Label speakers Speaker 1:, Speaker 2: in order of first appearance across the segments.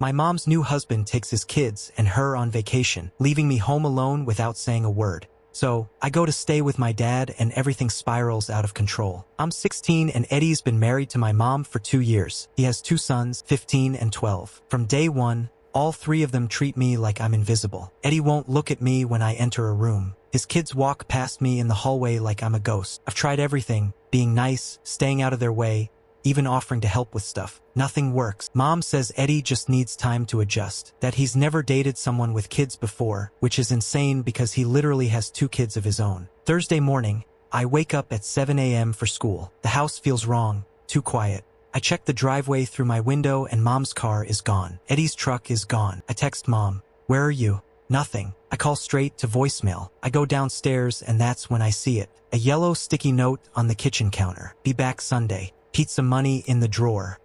Speaker 1: My mom's new husband takes his kids and her on vacation, leaving me home alone without saying a word. So, I go to stay with my dad and everything spirals out of control. I'm 16 and Eddie's been married to my mom for 2 years. He has 2 sons, 15 and 12. From day one, all 3 of them treat me like I'm invisible. Eddie won't look at me when I enter a room. His kids walk past me in the hallway like I'm a ghost. I've tried everything, being nice, staying out of their way, even offering to help with stuff. Nothing works. Mom says Eddie just needs time to adjust, that he's never dated someone with kids before, which is insane because he literally has 2 kids of his own. Thursday morning, I wake up at 7 a.m. for school. The house feels wrong, too quiet. I check the driveway through my window and Mom's car is gone. Eddie's truck is gone. I text Mom, "Where are you?" Nothing. I call straight to voicemail. I go downstairs and that's when I see it. A yellow sticky note on the kitchen counter. "Be back Sunday. Pizza money in the drawer."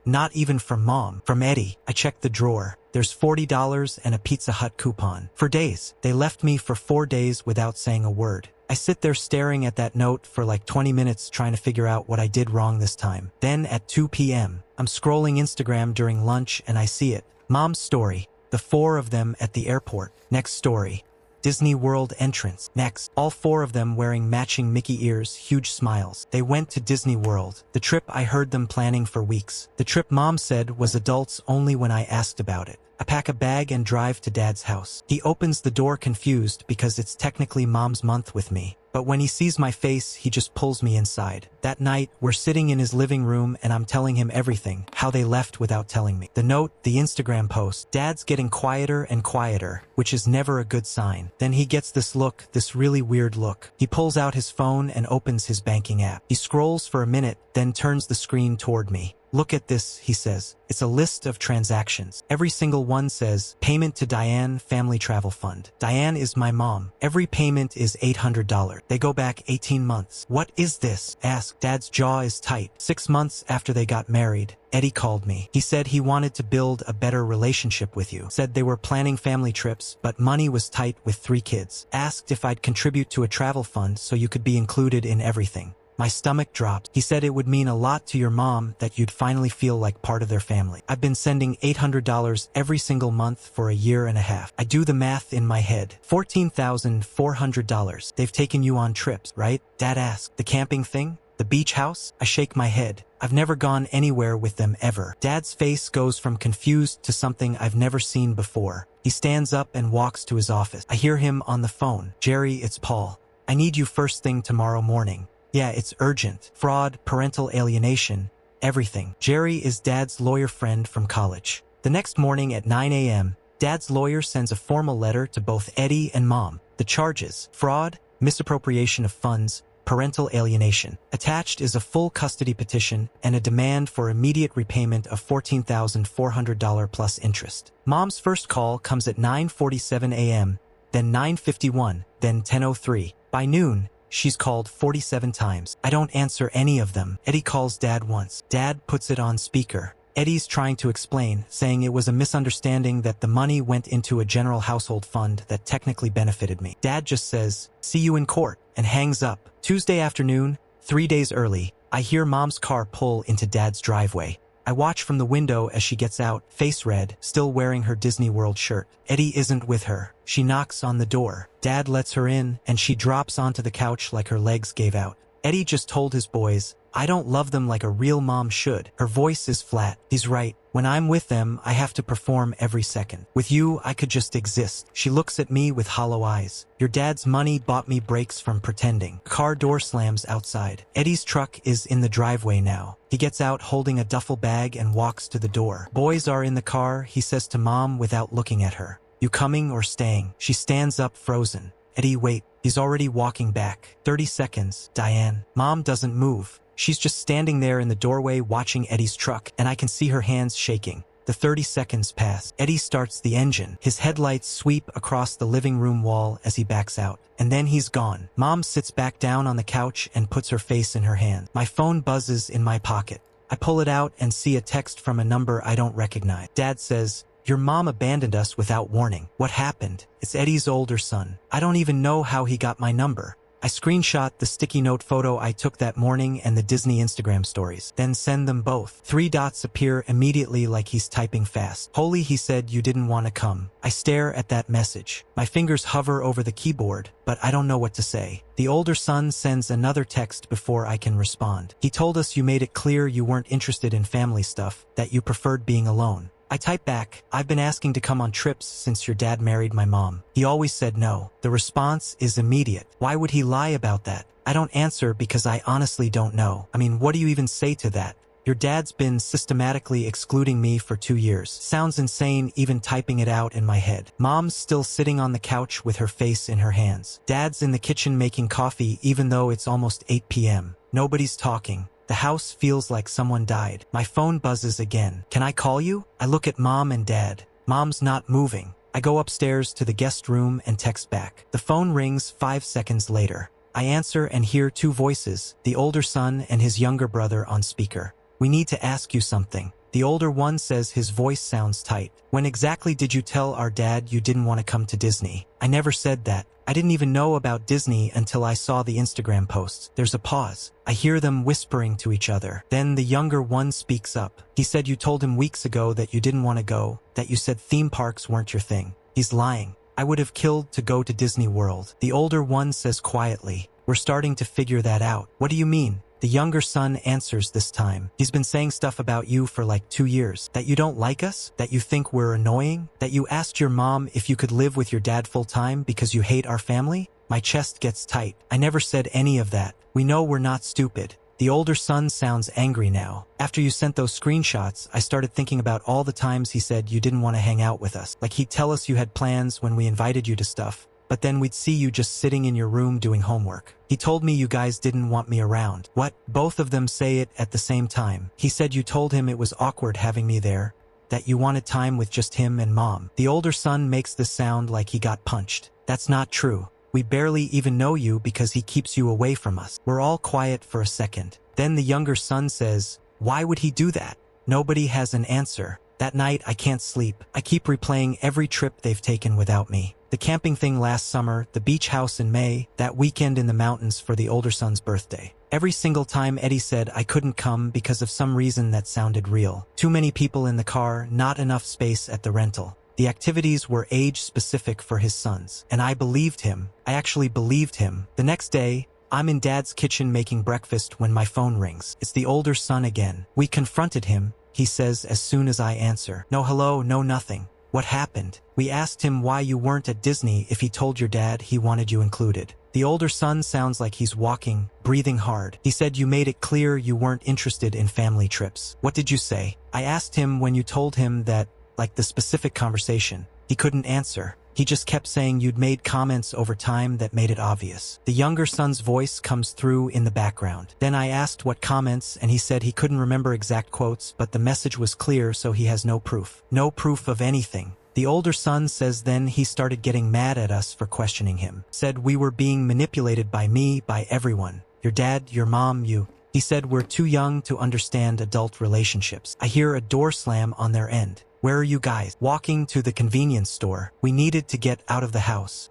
Speaker 1: Not even from Mom, from Eddie. I check the drawer. There's $40 and a Pizza Hut coupon. For days. They left me for 4 days without saying a word. I sit there staring at that note for like 20 minutes trying to figure out what I did wrong this time. Then at 2 p.m., I'm scrolling Instagram during lunch and I see it. Mom's story. The 4 of them at the airport. Next story. Disney World entrance. Next, all 4 of them wearing matching Mickey ears, huge smiles. They went to Disney World. The trip I heard them planning for weeks. The trip Mom said was adults only when I asked about it. I pack a bag and drive to Dad's house. He opens the door confused because it's technically Mom's month with me. But when he sees my face, he just pulls me inside. That night, we're sitting in his living room and I'm telling him everything, how they left without telling me. The note, the Instagram post. Dad's getting quieter and quieter, which is never a good sign. Then he gets this look, this really weird look. He pulls out his phone and opens his banking app. He scrolls for a minute, then turns the screen toward me. "Look at this," he says. It's a list of transactions. Every single one says, "Payment to Diane Family Travel Fund." Diane is my mom. Every payment is $800. They go back 18 months. "What is this?" asked. Dad's jaw is tight. 6 months after they got married, Eddie called me. He said he wanted to build a better relationship with you. Said they were planning family trips, but money was tight with 3 kids. Asked if I'd contribute to a travel fund so you could be included in everything. My stomach dropped. He said it would mean a lot to your mom that you'd finally feel like part of their family. I've been sending $800 every single month for a year and a half. I do the math in my head. $14,400. They've taken you on trips, right? Dad asked. The camping thing? The beach house? I shake my head. I've never gone anywhere with them ever. Dad's face goes from confused to something I've never seen before. He stands up and walks to his office. I hear him on the phone. "Jerry, it's Paul. I need you first thing tomorrow morning." "Yeah, it's urgent. Fraud, parental alienation, everything." Jerry is Dad's lawyer friend from college. The next morning at 9 a.m., Dad's lawyer sends a formal letter to both Eddie and Mom. The charges: fraud, misappropriation of funds, parental alienation. Attached is a full custody petition and a demand for immediate repayment of $14,400 plus interest. Mom's first call comes at 9:47 a.m., then 9:51, then 10:03. By noon, she's called 47 times. I don't answer any of them. Eddie calls Dad once. Dad puts it on speaker. Eddie's trying to explain, saying it was a misunderstanding that the money went into a general household fund that technically benefited me. Dad just says, "See you in court," and hangs up. Tuesday afternoon, 3 days early, I hear Mom's car pull into Dad's driveway. I watch from the window as she gets out, face red, still wearing her Disney World shirt. Eddie isn't with her. She knocks on the door. Dad lets her in, and she drops onto the couch like her legs gave out. Eddie just told his boys, "I don't love them like a real mom should." Her voice is flat. He's right. When I'm with them, I have to perform every second. With you, I could just exist. She looks at me with hollow eyes. Your dad's money bought me breaks from pretending. Car door slams outside. Eddie's truck is in the driveway now. He gets out holding a duffel bag and walks to the door. Boys are in the car, he says to Mom without looking at her. "You coming or staying?" She stands up frozen. Eddie, wait. He's already walking back. 30 seconds. Diane. Mom doesn't move. She's just standing there in the doorway watching Eddie's truck, and I can see her hands shaking. The 30 seconds pass. Eddie starts the engine. His headlights sweep across the living room wall as he backs out. And then he's gone. Mom sits back down on the couch and puts her face in her hand. My phone buzzes in my pocket. I pull it out and see a text from a number I don't recognize. Dad says, "Your mom abandoned us without warning." What happened? It's Eddie's older son. I don't even know how he got my number. I screenshot the sticky note photo I took that morning and the Disney Instagram stories. Then send them both. 3 dots appear immediately like he's typing fast. Holy, he said you didn't want to come. I stare at that message. My fingers hover over the keyboard, but I don't know what to say. The older son sends another text before I can respond. He told us you made it clear you weren't interested in family stuff, that you preferred being alone. I type back, I've been asking to come on trips since your dad married my mom. He always said no. The response is immediate. Why would he lie about that? I don't answer because I honestly don't know. I mean, what do you even say to that? Your dad's been systematically excluding me for 2 years. Sounds insane even typing it out in my head. Mom's still sitting on the couch with her face in her hands. Dad's in the kitchen making coffee even though it's almost 8 p.m. Nobody's talking. The house feels like someone died. My phone buzzes again. Can I call you? I look at Mom and Dad. Mom's not moving. I go upstairs to the guest room and text back. The phone rings 5 seconds later. I answer and hear 2 voices, the older son and his younger brother on speaker. We need to ask you something. The older one says his voice sounds tight. When exactly did you tell our dad you didn't want to come to Disney? I never said that. I didn't even know about Disney until I saw the Instagram posts. There's a pause. I hear them whispering to each other. Then the younger one speaks up. He said you told him weeks ago that you didn't want to go, that you said theme parks weren't your thing. He's lying. I would have killed to go to Disney World. The older one says quietly, we're starting to figure that out. What do you mean? The younger son answers this time. He's been saying stuff about you for like 2 years. That you don't like us? That you think we're annoying? That you asked your mom if you could live with your dad full time because you hate our family? My chest gets tight. I never said any of that. We know we're not stupid. The older son sounds angry now. After you sent those screenshots, I started thinking about all the times he said you didn't want to hang out with us. Like he'd tell us you had plans when we invited you to stuff, but then we'd see you just sitting in your room doing homework. He told me you guys didn't want me around. What? Both of them say it at the same time. He said you told him it was awkward having me there, that you wanted time with just him and Mom. The older son makes this sound like he got punched. That's not true. We barely even know you because he keeps you away from us. We're all quiet for a second. Then the younger son says, why would he do that? Nobody has an answer. That night I can't sleep. I keep replaying every trip they've taken without me. The camping thing last summer, the beach house in May, that weekend in the mountains for the older son's birthday. Every single time Eddie said I couldn't come because of some reason that sounded real. Too many people in the car, not enough space at the rental. The activities were age-specific for his sons, and I believed him. I actually believed him. The next day, I'm in Dad's kitchen making breakfast when my phone rings. It's the older son again. We confronted him, he says as soon as I answer. No hello, no nothing. What happened? We asked him why you weren't at Disney if he told your dad he wanted you included. The older son sounds like he's walking, breathing hard. He said you made it clear you weren't interested in family trips. What did you say? I asked him when you told him that, like the specific conversation. He couldn't answer. He just kept saying you'd made comments over time that made it obvious. The younger son's voice comes through in the background. Then I asked what comments and he said he couldn't remember exact quotes, but the message was clear so he has no proof. No proof of anything. The older son says then he started getting mad at us for questioning him. Said we were being manipulated by me, by everyone. Your dad, your mom, you. He said we're too young to understand adult relationships. I hear a door slam on their end. Where are you guys? Walking to the convenience store. We needed to get out of the house.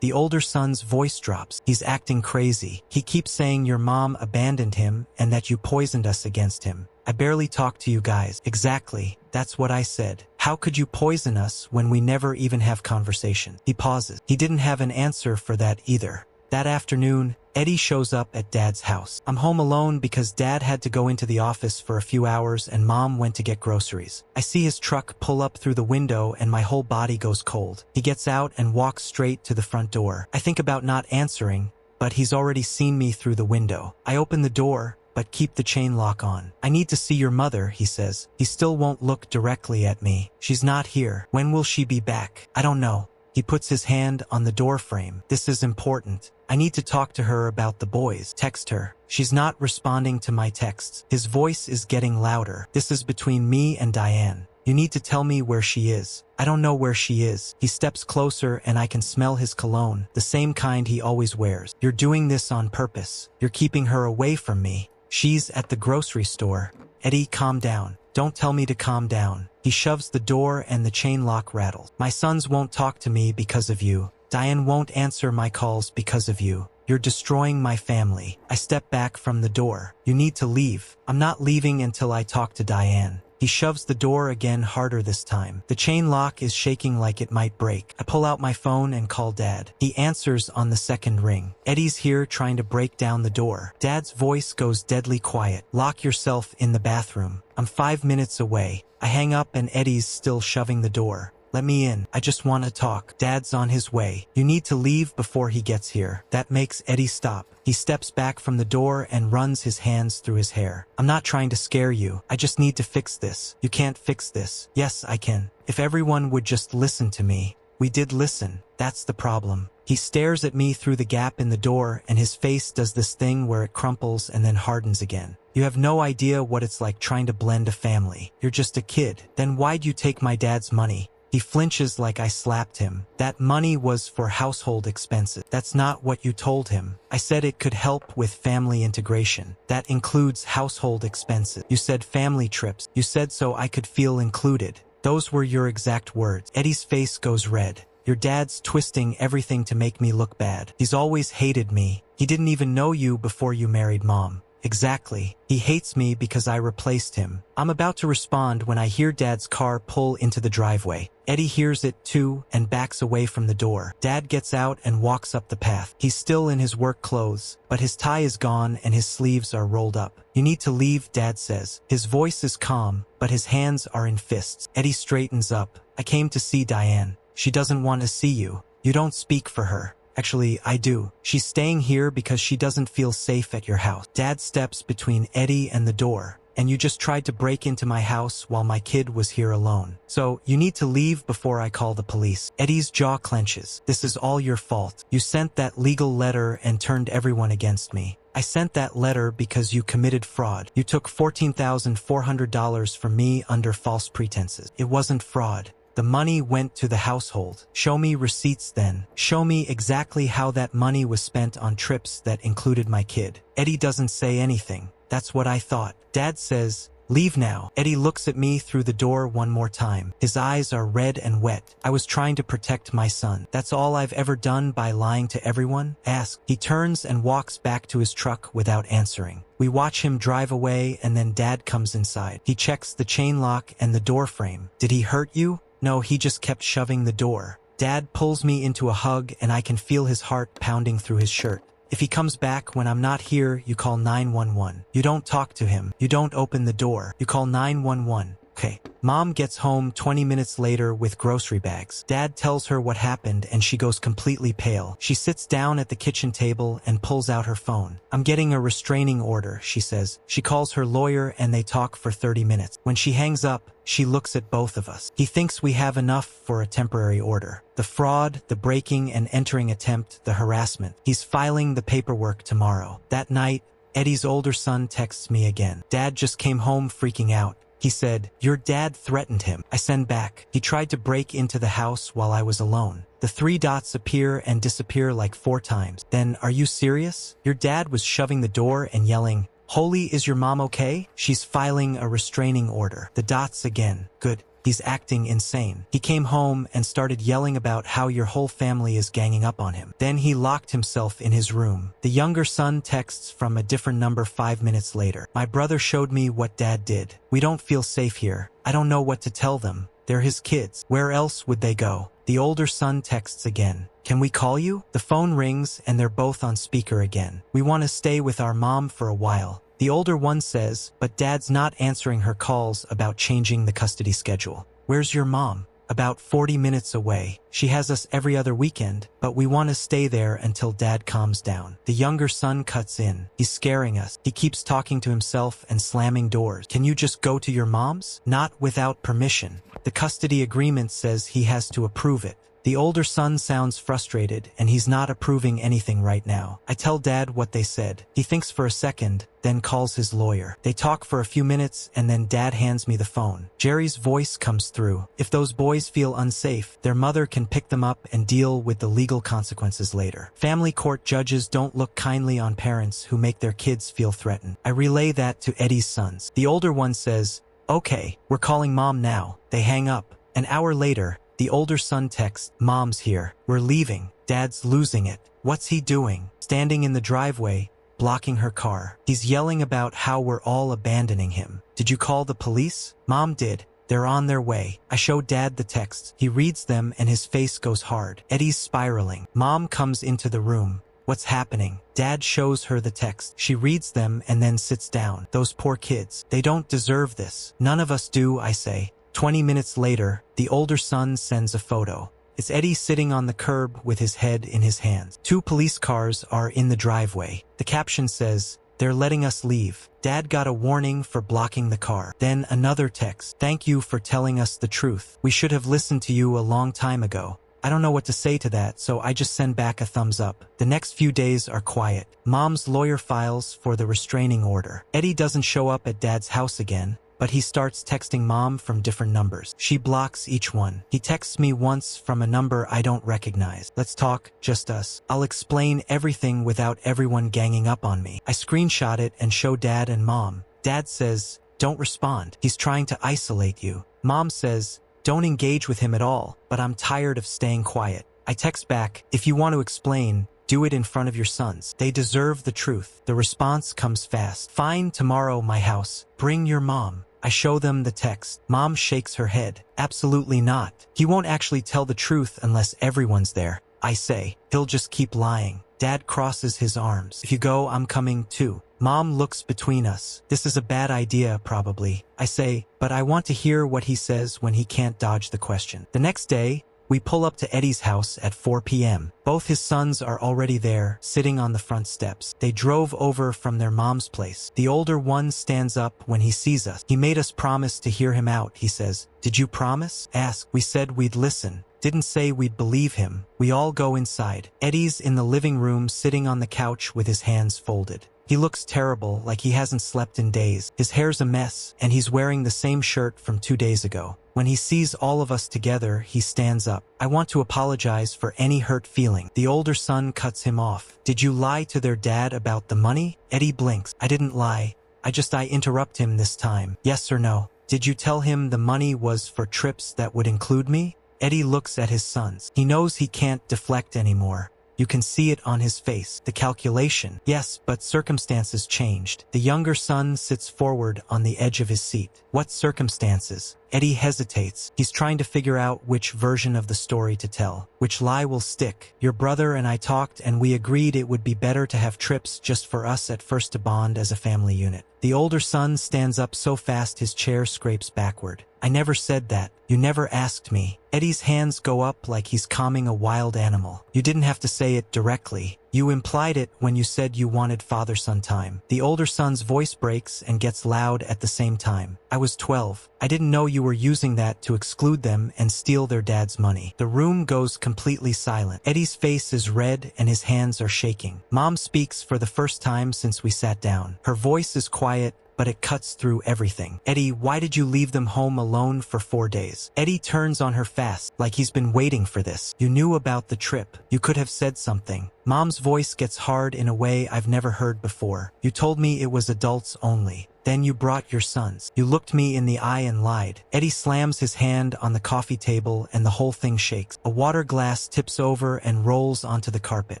Speaker 1: The older son's voice drops. He's acting crazy. He keeps saying your mom abandoned him and that you poisoned us against him. I barely talk to you guys. Exactly. That's what I said. How could you poison us when we never even have conversation? He pauses. He didn't have an answer for that either. That afternoon, Eddie shows up at Dad's house. I'm home alone because Dad had to go into the office for a few hours and Mom went to get groceries. I see his truck pull up through the window and my whole body goes cold. He gets out and walks straight to the front door. I think about not answering, but he's already seen me through the window. I open the door, but keep the chain lock on. I need to see your mother, he says. He still won't look directly at me. She's not here. When will she be back? I don't know. He puts his hand on the door frame. This is important. I need to talk to her about the boys. Text her. She's not responding to my texts. His voice is getting louder. This is between me and Diane. You need to tell me where she is. I don't know where she is. He steps closer and I can smell his cologne, the same kind he always wears. You're doing this on purpose. You're keeping her away from me. She's at the grocery store. Eddie, calm down. Don't tell me to calm down. He shoves the door and the chain lock rattles. My sons won't talk to me because of you. Diane won't answer my calls because of you. You're destroying my family. I step back from the door. You need to leave. I'm not leaving until I talk to Diane. He shoves the door again harder this time. The chain lock is shaking like it might break. I pull out my phone and call Dad. He answers on the second ring. Eddie's here trying to break down the door. Dad's voice goes deadly quiet. Lock yourself in the bathroom. I'm 5 minutes away. I hang up and Eddie's still shoving the door. Let me in. I just want to talk. Dad's on his way. You need to leave before he gets here. That makes Eddie stop. He steps back from the door and runs his hands through his hair. I'm not trying to scare you. I just need to fix this. You can't fix this. Yes, I can. If everyone would just listen to me. We did listen. That's the problem. He stares at me through the gap in the door and his face does this thing where it crumples and then hardens again. You have no idea what it's like trying to blend a family. You're just a kid. Then why'd you take my dad's money? He flinches like I slapped him. That money was for household expenses. That's not what you told him. I said it could help with family integration. That includes household expenses. You said family trips. You said so I could feel included. Those were your exact words. Eddie's face goes red. Your dad's twisting everything to make me look bad. He's always hated me. He didn't even know you before you married Mom. Exactly. He hates me because I replaced him. I'm about to respond when I hear Dad's car pull into the driveway. Eddie hears it too and backs away from the door. Dad gets out and walks up the path. He's still in his work clothes, but his tie is gone and his sleeves are rolled up. You need to leave, Dad says. His voice is calm, but his hands are in fists. Eddie straightens up. I came to see Diane. She doesn't want to see you. You don't speak for her. Actually, I do. She's staying here because she doesn't feel safe at your house. Dad steps between Eddie and the door. And you just tried to break into my house while my kid was here alone. So, you need to leave before I call the police. Eddie's jaw clenches. This is all your fault. You sent that legal letter and turned everyone against me. I sent that letter because you committed fraud. You took $14,400 from me under false pretenses. It wasn't fraud. The money went to the household. Show me receipts then. Show me exactly how that money was spent on trips that included my kid. Eddie doesn't say anything. That's what I thought. Dad says, leave now. Eddie looks at me through the door one more time. His eyes are red and wet. I was trying to protect my son. That's all I've ever done by lying to everyone? Ask. He turns and walks back to his truck without answering. We watch him drive away and then Dad comes inside. He checks the chain lock and the door frame. Did he hurt you? No, he just kept shoving the door. Dad pulls me into a hug and I can feel his heart pounding through his shirt. If he comes back when I'm not here, you call 911. You don't talk to him. You don't open the door. You call 911. Okay. Mom gets home 20 minutes later with grocery bags. Dad tells her what happened and she goes completely pale. She sits down at the kitchen table and pulls out her phone. I'm getting a restraining order, she says. She calls her lawyer and they talk for 30 minutes. When she hangs up, she looks at both of us. He thinks we have enough for a temporary order. The fraud, the breaking and entering attempt, the harassment. He's filing the paperwork tomorrow. That night, Eddie's older son texts me again. Dad just came home freaking out. He said, your dad threatened him. I send back. He tried to break into the house while I was alone. The 3 dots appear and disappear like 4 times. Then, are you serious? Your dad was shoving the door and yelling, Holy, is your mom okay? She's filing a restraining order. The dots again. Good. He's acting insane. He came home and started yelling about how your whole family is ganging up on him. Then he locked himself in his room. The younger son texts from a different number 5 minutes later. My brother showed me what Dad did. We don't feel safe here. I don't know what to tell them. They're his kids. Where else would they go? The older son texts again. Can we call you? The phone rings and they're both on speaker again. We want to stay with our mom for a while. The older one says, but Dad's not answering her calls about changing the custody schedule. Where's your mom? About 40 minutes away. She has us every other weekend, but we want to stay there until Dad calms down. The younger son cuts in. He's scaring us. He keeps talking to himself and slamming doors. Can you just go to your mom's? Not without permission. The custody agreement says he has to approve it. The older son sounds frustrated, and he's not approving anything right now. I tell Dad what they said. He thinks for a second, then calls his lawyer. They talk for a few minutes, and then Dad hands me the phone. Jerry's voice comes through. If those boys feel unsafe, their mother can pick them up and deal with the legal consequences later. Family court judges don't look kindly on parents who make their kids feel threatened. I relay that to Eddie's sons. The older one says, okay, we're calling Mom now. They hang up. An hour later, the older son texts, Mom's here. We're leaving. Dad's losing it. What's he doing? Standing in the driveway, blocking her car. He's yelling about how we're all abandoning him. Did you call the police? Mom did. They're on their way. I show Dad the texts. He reads them and his face goes hard. Eddie's spiraling. Mom comes into the room. What's happening? Dad shows her the text. She reads them and then sits down. Those poor kids. They don't deserve this. None of us do, I say. 20 minutes later, the older son sends a photo. It's Eddie sitting on the curb with his head in his hands. 2 police cars are in the driveway. The caption says, "They're letting us leave. Dad got a warning for blocking the car." Then another text. "Thank you for telling us the truth. We should have listened to you a long time ago." I don't know what to say to that, so I just send back a thumbs up. The next few days are quiet. Mom's lawyer files for the restraining order. Eddie doesn't show up at Dad's house again, but he starts texting Mom from different numbers. She blocks each one. He texts me once from a number I don't recognize. "Let's talk, just us. I'll explain everything without everyone ganging up on me." I screenshot it and show Dad and Mom. Dad says, "Don't respond. He's trying to isolate you." Mom says, "Don't engage with him at all, but I'm tired of staying quiet." I text back, "If you want to explain, do it in front of your sons. They deserve the truth." The response comes fast. "Fine, tomorrow, my house. Bring your mom." I show them the text. Mom shakes her head. "Absolutely not. He won't actually tell the truth unless everyone's there." I say, "He'll just keep lying." Dad crosses his arms. "If you go, I'm coming too." Mom looks between us. "This is a bad idea, probably." I say, "But I want to hear what he says when he can't dodge the question." The next day, we pull up to Eddie's house at 4 p.m. Both his sons are already there, sitting on the front steps. They drove over from their mom's place. The older one stands up when he sees us. "He made us promise to hear him out," he says. "Did you promise?" Ask. "We said we'd listen. Didn't say we'd believe him." We all go inside. Eddie's in the living room sitting on the couch with his hands folded. He looks terrible, like he hasn't slept in days. His hair's a mess, and he's wearing the same shirt from 2 days ago. When he sees all of us together, he stands up. I want to apologize for any hurt feeling. The older son cuts him off. "Did you lie to their dad about the money?" Eddie blinks. "I didn't lie. I interrupt him this time. Yes or no? Did you tell him the money was for trips that would include me?" Eddie looks at his sons. He knows he can't deflect anymore. You can see it on his face. The calculation. "Yes, but circumstances changed." The younger son sits forward on the edge of his seat. "What circumstances?" Eddie hesitates. He's trying to figure out which version of the story to tell. Which lie will stick. "Your brother and I talked and we agreed it would be better to have trips just for us at first to bond as a family unit." The older son stands up so fast his chair scrapes backward. "I never said that. You never asked me." Eddie's hands go up like he's calming a wild animal. "You didn't have to say it directly. You implied it when you said you wanted father-son time." The older son's voice breaks and gets loud at the same time. "I was 12. I didn't know you were using that to exclude them and steal their dad's money." The room goes completely silent. Eddie's face is red and his hands are shaking. Mom speaks for the first time since we sat down. Her voice is quiet, but it cuts through everything. "Eddie, why did you leave them home alone for 4 days?" Eddie turns on her fast, like he's been waiting for this. "You knew about the trip. You could have said something." Mom's voice gets hard in a way I've never heard before. "You told me it was adults only. Then you brought your sons. You looked me in the eye and lied." Eddie slams his hand on the coffee table and the whole thing shakes. A water glass tips over and rolls onto the carpet.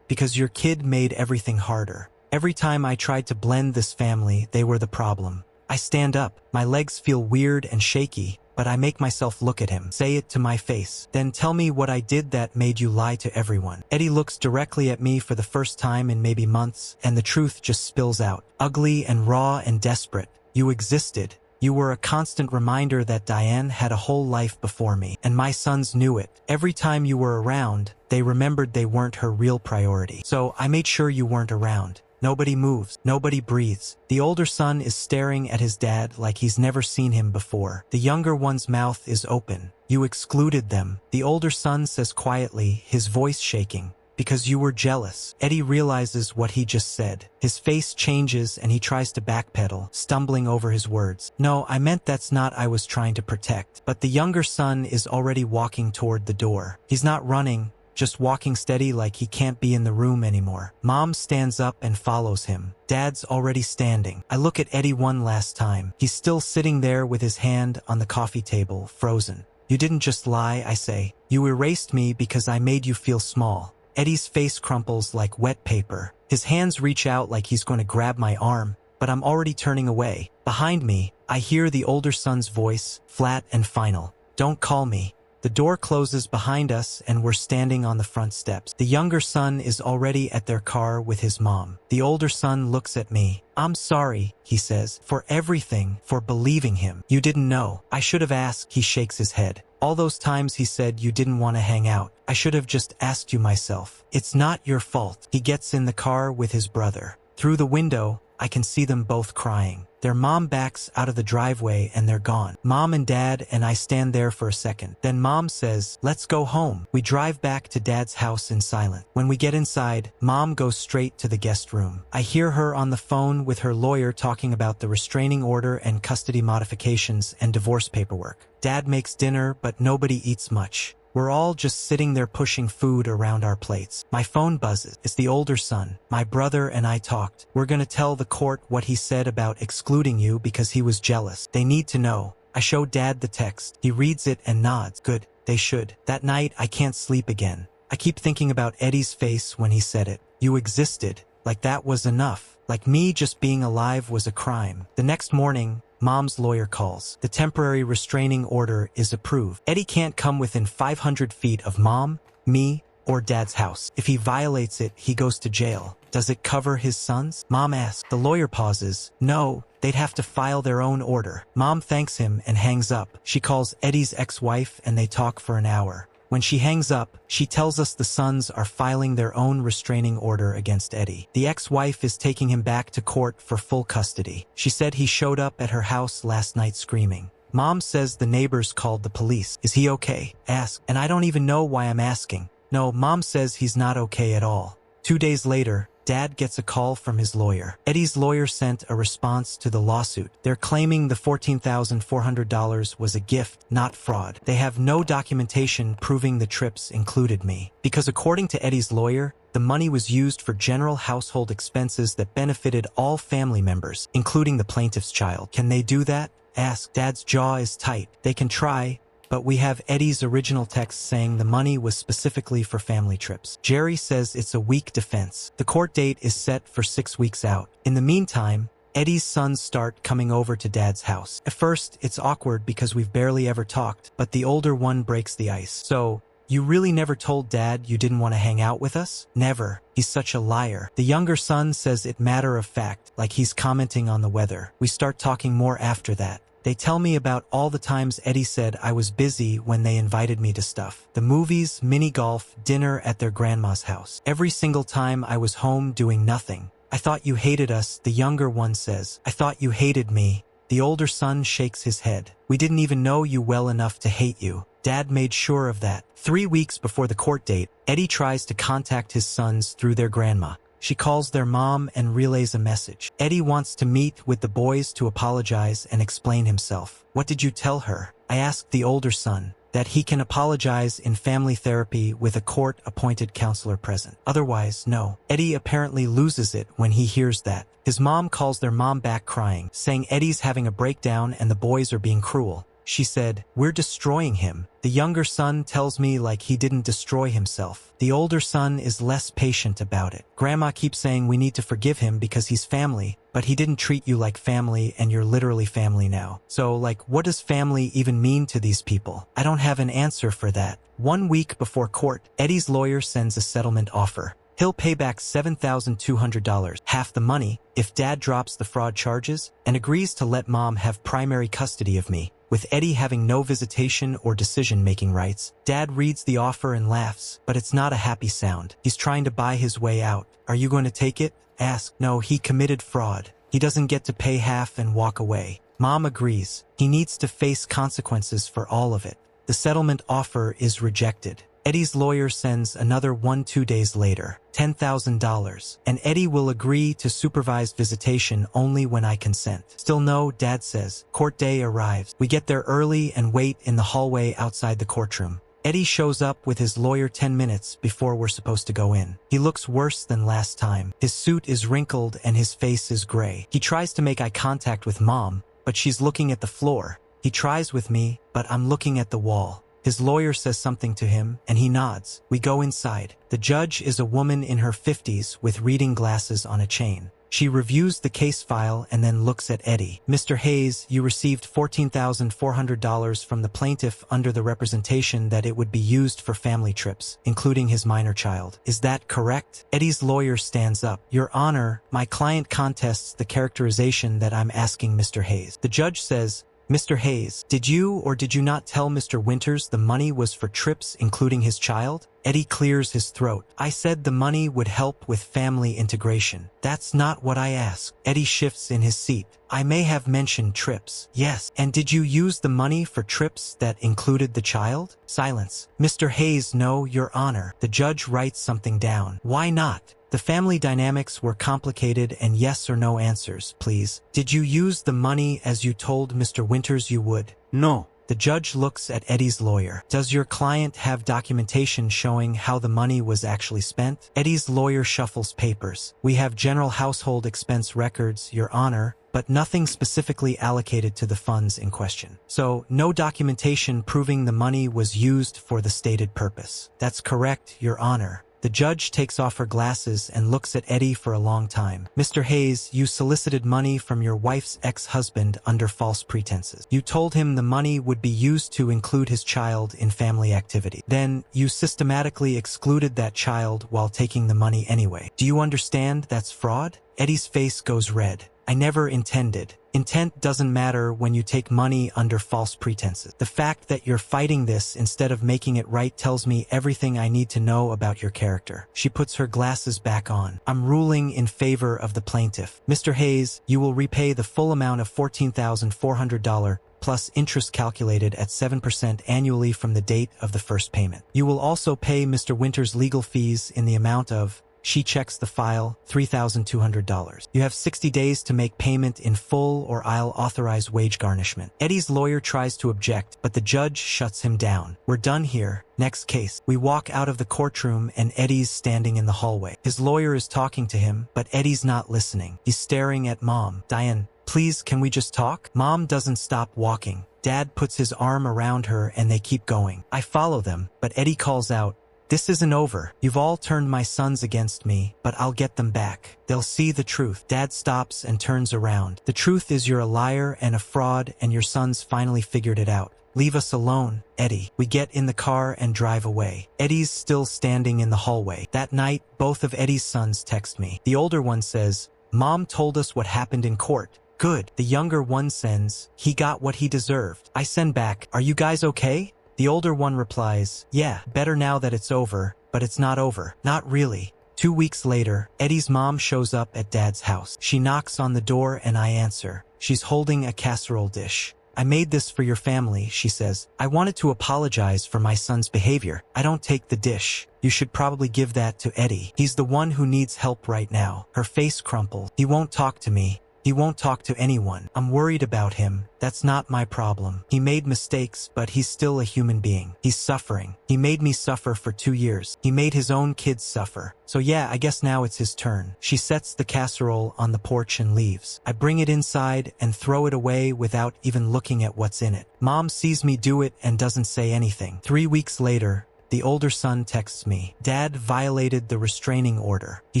Speaker 1: "Because your kid made everything harder. Every time I tried to blend this family, they were the problem." I stand up. My legs feel weird and shaky, but I make myself look at him. "Say it to my face. Then tell me what I did that made you lie to everyone." Eddie looks directly at me for the first time in maybe months, and the truth just spills out. "Ugly and raw and desperate. You existed. You were a constant reminder that Diane had a whole life before me, and my sons knew it. Every time you were around, they remembered they weren't her real priority. So I made sure you weren't around. Nobody moves. Nobody breathes." The older son is staring at his dad like he's never seen him before. The younger one's mouth is open. "You excluded them." The older son says quietly, his voice shaking, "Because you were jealous." Eddie realizes what he just said. His face changes and he tries to backpedal, stumbling over his words. "No, I meant that's not I was trying to protect." But the younger son is already walking toward the door. He's not running, just walking steady like he can't be in the room anymore. Mom stands up and follows him. Dad's already standing. I look at Eddie one last time. He's still sitting there with his hand on the coffee table, frozen. "You didn't just lie," I say. "You erased me because I made you feel small. Eddie's face crumples like wet paper. His hands reach out like he's going to grab my arm, but I'm already turning away. Behind me, I hear the older son's voice, flat and final. Don't call me. The door closes behind us and we're standing on the front steps. The younger son is already at their car with his mom. The older son looks at me. I'm sorry, he says, for everything, for believing him. You didn't know. I should have asked. He shakes his head. All those times he said you didn't want to hang out. I should have just asked you myself. It's not your fault. He gets in the car with his brother. Through the window, I can see them both crying. Their mom backs out of the driveway and they're gone. Mom and Dad and I stand there for a second. Then Mom says, let's go home. We drive back to Dad's house in silence. When we get inside, Mom goes straight to the guest room. I hear her on the phone with her lawyer talking about the restraining order and custody modifications and divorce paperwork. Dad makes dinner, but nobody eats much. We're all just sitting there pushing food around our plates. My phone buzzes. It's the older son. My brother and I talked. We're gonna tell the court what he said about excluding you because he was jealous. They need to know. I show Dad the text. He reads it and nods. Good. They should. That night, I can't sleep again. I keep thinking about Eddie's face when he said it. You existed. Like that was enough. Like me just being alive was a crime. The next morning, Mom's lawyer calls. The temporary restraining order is approved. Eddie can't come within 500 feet of Mom, me, or Dad's house. If he violates it, he goes to jail. Does it cover his sons? Mom asks. The lawyer pauses. No, they'd have to file their own order. Mom thanks him and hangs up. She calls Eddie's ex-wife and they talk for an hour. When she hangs up, she tells us the sons are filing their own restraining order against Eddie. The ex-wife is taking him back to court for full custody. She said he showed up at her house last night screaming. Mom says the neighbors called the police. Is he okay? Ask. And I don't even know why I'm asking. No, Mom says he's not okay at all. 2 days later, Dad gets a call from his lawyer. Eddie's lawyer sent a response to the lawsuit. They're claiming the $14,400 was a gift, not fraud. They have no documentation proving the trips included me. Because according to Eddie's lawyer, the money was used for general household expenses that benefited all family members, including the plaintiff's child. Can they do that? Ask. Dad's jaw is tight. They can try, but we have Eddie's original text saying the money was specifically for family trips. Jerry says it's a weak defense. The court date is set for 6 weeks out. In the meantime, Eddie's sons start coming over to Dad's house. At first, it's awkward because we've barely ever talked, but the older one breaks the ice. So, you really never told Dad you didn't want to hang out with us? Never. He's such a liar. The younger son says it matter of fact, like he's commenting on the weather. We start talking more after that. They tell me about all the times Eddie said I was busy when they invited me to stuff. The movies, mini golf, dinner at their grandma's house. Every single time I was home doing nothing. I thought you hated us, the younger one says. I thought you hated me. The older son shakes his head. We didn't even know you well enough to hate you. Dad made sure of that. 3 weeks before the court date, Eddie tries to contact his sons through their grandma. She calls their mom and relays a message. Eddie wants to meet with the boys to apologize and explain himself. What did you tell her? I asked the older son. That he can apologize in family therapy with a court-appointed counselor present. Otherwise, no. Eddie apparently loses it when he hears that. His mom calls their mom back crying, saying Eddie's having a breakdown and the boys are being cruel. She said, we're destroying him. The younger son tells me like he didn't destroy himself. The older son is less patient about it. Grandma keeps saying we need to forgive him because he's family, but he didn't treat you like family and you're literally family now. So, like, what does family even mean to these people? I don't have an answer for that. 1 week before court, Eddie's lawyer sends a settlement offer. He'll pay back $7,200, half the money, if Dad drops the fraud charges, and agrees to let Mom have primary custody of me. With Eddie having no visitation or decision-making rights, Dad reads the offer and laughs, but it's not a happy sound. He's trying to buy his way out. Are you going to take it? Ask. No, he committed fraud. He doesn't get to pay half and walk away. Mom agrees. He needs to face consequences for all of it. The settlement offer is rejected. Eddie's lawyer sends another 2 days later, $10,000, and Eddie will agree to supervised visitation only when I consent. Still no, Dad says. Court day arrives. We get there early and wait in the hallway outside the courtroom. Eddie shows up with his lawyer 10 minutes before we're supposed to go in. He looks worse than last time. His suit is wrinkled and his face is gray. He tries to make eye contact with Mom, but she's looking at the floor. He tries with me, but I'm looking at the wall. His lawyer says something to him, and he nods. We go inside. The judge is a woman in her 50s with reading glasses on a chain. She reviews the case file and then looks at Eddie. Mr. Hayes, you received $14,400 from the plaintiff under the representation that it would be used for family trips, including his minor child. Is that correct? Eddie's lawyer stands up. Your Honor, my client contests the characterization that I'm asking Mr. Hayes. The judge says, Mr. Hayes, did you or did you not tell Mr. Winters the money was for trips including his child? Eddie clears his throat. I said the money would help with family integration. That's not what I asked. Eddie shifts in his seat. I may have mentioned trips. Yes. And did you use the money for trips that included the child? Silence. Mr. Hayes, no, Your Honor. The judge writes something down. Why not? The family dynamics were complicated and yes or no answers, please. Did you use the money as you told Mr. Winters you would? No. The judge looks at Eddie's lawyer. Does your client have documentation showing how the money was actually spent? Eddie's lawyer shuffles papers. We have general household expense records, Your Honor, but nothing specifically allocated to the funds in question. So, no documentation proving the money was used for the stated purpose. That's correct, Your Honor. The judge takes off her glasses and looks at Eddie for a long time. Mr. Hayes, you solicited money from your wife's ex-husband under false pretenses. You told him the money would be used to include his child in family activity. Then, you systematically excluded that child while taking the money anyway. Do you understand that's fraud? Eddie's face goes red. I never intended. Intent doesn't matter when you take money under false pretenses. The fact that you're fighting this instead of making it right tells me everything I need to know about your character. She puts her glasses back on. I'm ruling in favor of the plaintiff. Mr. Hayes, you will repay the full amount of $14,400 plus interest calculated at 7% annually from the date of the first payment. You will also pay Mr. Winters' legal fees in the amount of, she checks the file, $3,200. You have 60 days to make payment in full or I'll authorize wage garnishment. Eddie's lawyer tries to object, but the judge shuts him down. We're done here. Next case. We walk out of the courtroom and Eddie's standing in the hallway. His lawyer is talking to him, but Eddie's not listening. He's staring at Mom. Diane, please, can we just talk? Mom doesn't stop walking. Dad puts his arm around her and they keep going. I follow them, but Eddie calls out, this isn't over. You've all turned my sons against me, but I'll get them back. They'll see the truth. Dad stops and turns around. The truth is you're a liar and a fraud and your sons finally figured it out. Leave us alone, Eddie. We get in the car and drive away. Eddie's still standing in the hallway. That night, both of Eddie's sons text me. The older one says, Mom told us what happened in court. Good. The younger one sends, he got what he deserved. I send back, are you guys okay? The older one replies, yeah, better now that it's over, but it's not over. Not really. 2 weeks later, Eddie's mom shows up at Dad's house. She knocks on the door and I answer. She's holding a casserole dish. I made this for your family, she says. I wanted to apologize for my son's behavior. I don't take the dish. You should probably give that to Eddie. He's the one who needs help right now. Her face crumples. He won't talk to me. He won't talk to anyone. I'm worried about him. That's not my problem. He made mistakes, but he's still a human being. He's suffering. He made me suffer for 2 years. He made his own kids suffer. So yeah, I guess now it's his turn. She sets the casserole on the porch and leaves. I bring it inside and throw it away without even looking at what's in it. Mom sees me do it and doesn't say anything. 3 weeks later, the older son texts me. Dad violated the restraining order. He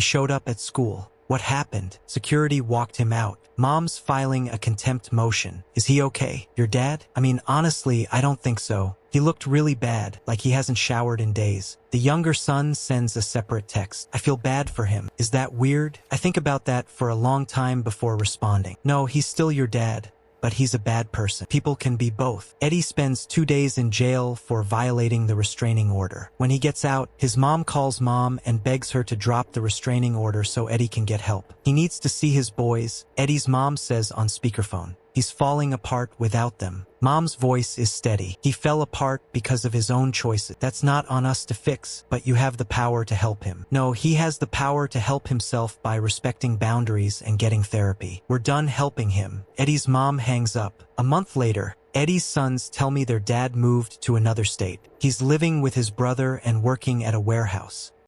Speaker 1: showed up at school. What happened? Security walked him out. Mom's filing a contempt motion. Is he okay? Your dad? I mean, honestly, I don't think so. He looked really bad, like he hasn't showered in days. The younger son sends a separate text. I feel bad for him. Is that weird? I think about that for a long time before responding. No, he's still your dad. But he's a bad person. People can be both. Eddie spends 2 days in jail for violating the restraining order. When he gets out, his mom calls Mom and begs her to drop the restraining order so Eddie can get help. He needs to see his boys. Eddie's mom says on speakerphone. He's falling apart without them. Mom's voice is steady. He fell apart because of his own choices. That's not on us to fix, but you have the power to help him. No, he has the power to help himself by respecting boundaries and getting therapy. We're done helping him. Eddie's mom hangs up. A month later, Eddie's sons tell me their dad moved to another state. He's living with his brother and working at a warehouse.